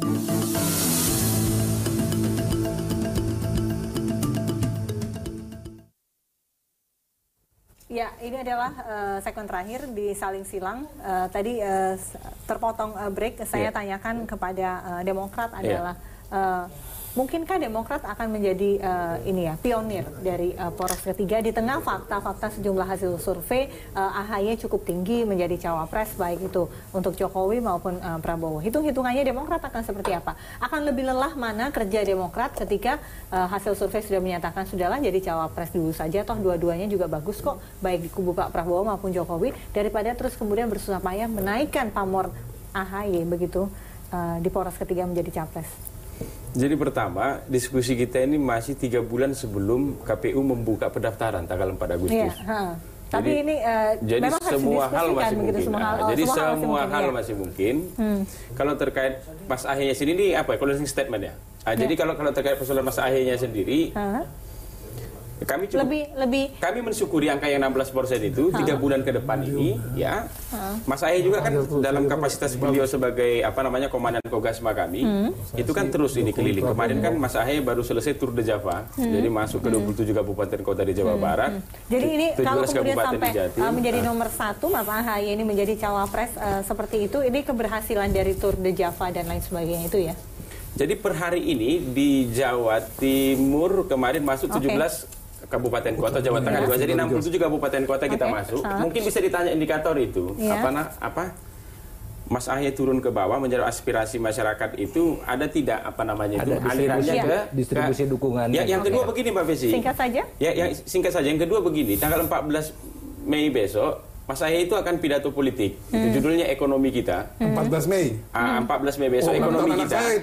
Ya, ini adalah segmen terakhir di Saling Silang. Tadi terpotong break, saya tanyakan kepada Demokrat adalah mungkinkah Demokrat akan menjadi pionir dari poros ketiga di tengah fakta-fakta sejumlah hasil survei AHY cukup tinggi menjadi cawapres baik itu untuk Jokowi maupun Prabowo. Hitung-hitungannya Demokrat akan seperti apa? Akan lebih lelah mana kerja Demokrat ketika hasil survei sudah menyatakan sudahlah jadi cawapres dulu saja, toh dua-duanya juga bagus kok baik di kubu Pak Prabowo maupun Jokowi, daripada terus kemudian bersusah payah menaikkan pamor AHY begitu di poros ketiga menjadi capres. Jadi pertama, diskusi kita ini masih 3 bulan sebelum KPU membuka pendaftaran tanggal 4 Agustus. Tapi ini jadi semua hal masih mungkin. Jadi semua hal masih mungkin. Kalau terkait Mas AHY-nya sendiri apa? Closing statement ya. Jadi kalau terkait persoalan Mas AHY-nya sendiri, kami mensyukuri angka yang 16% itu 3 bulan ke depan ini ya. Mas AHY juga kan dalam kapasitas beliau sebagai komandan Kogasma kami itu kan terus ini keliling. Kemarin kan Mas AHY baru selesai Tour de Java. Jadi masuk ke 27 kabupaten kota di Jawa Barat. Jadi ini kalau kemudian sampai menjadi nomor 1 Mas AHY ini menjadi cawapres seperti itu, ini keberhasilan dari Tour de Java dan lain sebagainya itu ya. Jadi per hari ini di Jawa Timur kemarin masuk 17 kabupaten kota, Jawa Tengah juga, jadi 67 kabupaten kota kita masuk. Mungkin bisa ditanya indikator itu Mas AHY turun ke bawah menjadi aspirasi masyarakat itu ada tidak itu alirannya ke distribusi dukungan. Yang kedua begini Mbak Fesi. Singkat saja. Ya singkat saja. Yang kedua begini, tanggal 14 Mei besok Mas AHY itu akan pidato politik. Itu judulnya Ekonomi Kita. 14 Mei. 14 Mei besok ekonomi kita.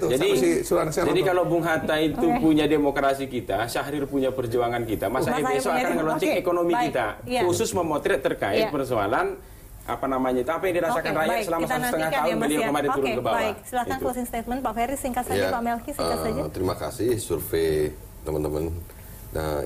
Jadi kalau Bung Hatta itu punya demokrasi kita, Syahrir punya perjuangan kita, Mas AHY besok akan nge-launching ekonomi kita. Khusus memotret terkait persoalan apa yang dirasakan rakyat selama setengah tahun beliau kemarin turun ke bawah. Baik, silakan closing statement Pak Ferry singkat saja, Pak Melki singkat saja. Terima kasih survei teman-teman.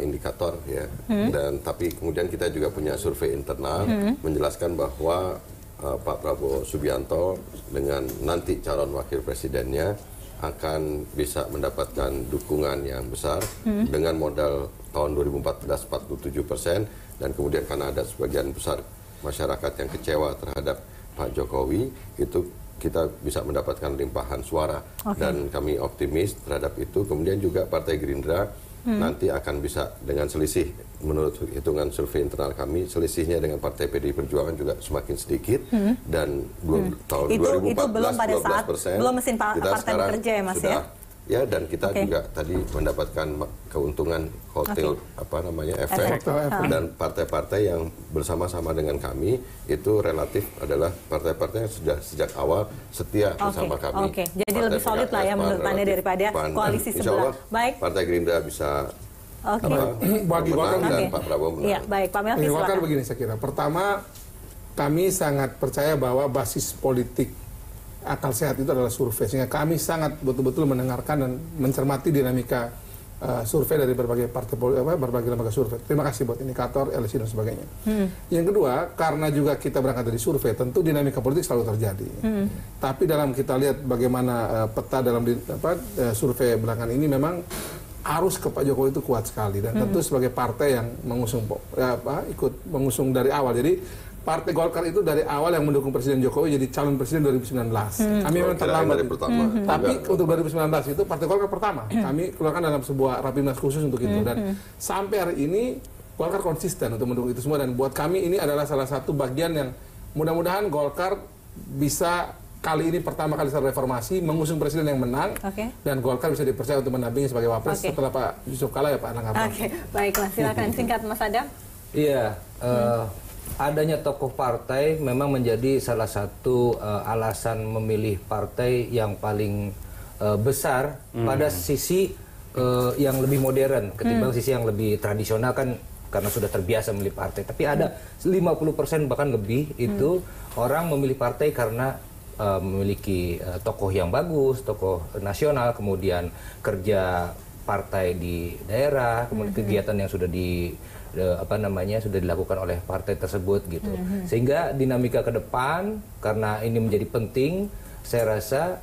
Indikator ya, dan tapi kemudian kita juga punya survei internal menjelaskan bahwa Pak Prabowo Subianto dengan nanti calon wakil presidennya akan bisa mendapatkan dukungan yang besar dengan modal tahun 2014 47%, dan kemudian karena ada sebagian besar masyarakat yang kecewa terhadap Pak Jokowi, itu kita bisa mendapatkan limpahan suara dan kami optimis terhadap itu. Kemudian juga Partai Gerindra nanti akan bisa dengan selisih, menurut hitungan survei internal kami, selisihnya dengan Partai PDI Perjuangan juga semakin sedikit, dan tahun 2014 itu belum pada saat belum mesin partai bekerja ya Mas sudah, ya, dan kita juga tadi mendapatkan keuntungan hotel efek, dan partai-partai yang bersama-sama dengan kami itu relatif adalah partai-partai yang sudah sejak awal setia bersama kami. Jadi lebih solid lah ya menurut Anda daripada koalisi sebelah. Baik. Partai Gerindra bisa bagi Golkar dan Pak Prabowo menang. Iya, baik Pak Melki silakan. Golkar begini saya kira. Pertama, kami sangat percaya bahwa basis politik akal sehat itu adalah survei, sehingga kami sangat betul-betul mendengarkan dan mencermati dinamika survei dari berbagai partai berbagai lembaga survei. Terima kasih buat indikator, LSI dan sebagainya. Yang kedua, karena juga kita berangkat dari survei, tentu dinamika politik selalu terjadi. Tapi dalam kita lihat bagaimana peta dalam survei belakangan ini, memang arus ke Pak Jokowi itu kuat sekali, dan tentu sebagai partai yang mengusung ikut mengusung dari awal. Jadi Partai Golkar itu dari awal yang mendukung Presiden Jokowi jadi calon presiden 2019. Kami memang terlambat. Tapi untuk 2019 itu Partai Golkar pertama. Kami keluarkan dalam sebuah rapimnas khusus untuk itu. Dan sampai hari ini Golkar konsisten untuk mendukung itu semua. Dan buat kami ini adalah salah satu bagian yang mudah-mudahan Golkar bisa kali ini pertama kali setelah reformasi mengusung presiden yang menang, dan Golkar bisa dipercaya untuk mendampingi sebagai wapres setelah Pak Yusuf Kala ya Pak Erlangga. Baiklah, silakan singkat Mas Adam. Iya. Adanya tokoh partai memang menjadi salah satu alasan memilih partai yang paling besar pada sisi yang lebih modern ketimbang sisi yang lebih tradisional, kan karena sudah terbiasa memilih partai. Tapi ada 50% bahkan lebih itu orang memilih partai karena memiliki tokoh yang bagus, tokoh nasional, kemudian kerja partai di daerah, kemudian kegiatan yang sudah sudah dilakukan oleh partai tersebut gitu. Sehingga dinamika ke depan karena ini menjadi penting, saya rasa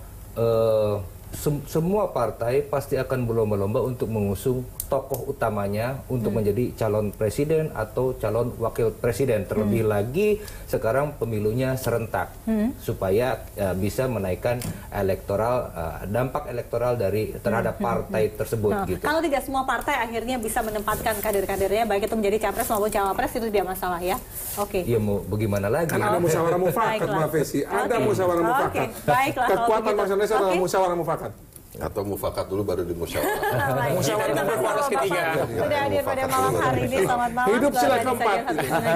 semua partai pasti akan berlomba-lomba untuk mengusung tokoh utamanya untuk menjadi calon presiden atau calon wakil presiden. Terlebih lagi sekarang pemilunya serentak supaya bisa menaikkan elektoral, dampak elektoral terhadap partai tersebut. Gitu. Kalau tidak semua partai akhirnya bisa menempatkan kader-kadernya baik itu menjadi capres maupun cawapres, itu tidak masalah ya. Oke. Iya, mau bagaimana lagi? Kan ada musyawarah mufakat, Mbak Fesi. Ada musyawarah mufakat. Baiklah. Kekuatan bangsa Indonesia adalah musyawarah mufakat. Atau mufakat dulu baru dimusyawarah. Musyawarah poros ketiga. Sudah hadir pada malam hari ini. Selamat malam. Hidup sila keempat.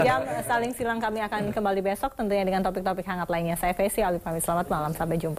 Jam saling silang kami akan kembali besok tentunya dengan topik-topik hangat lainnya. Saya Fesi Alif pamit. Selamat malam. Sampai jumpa.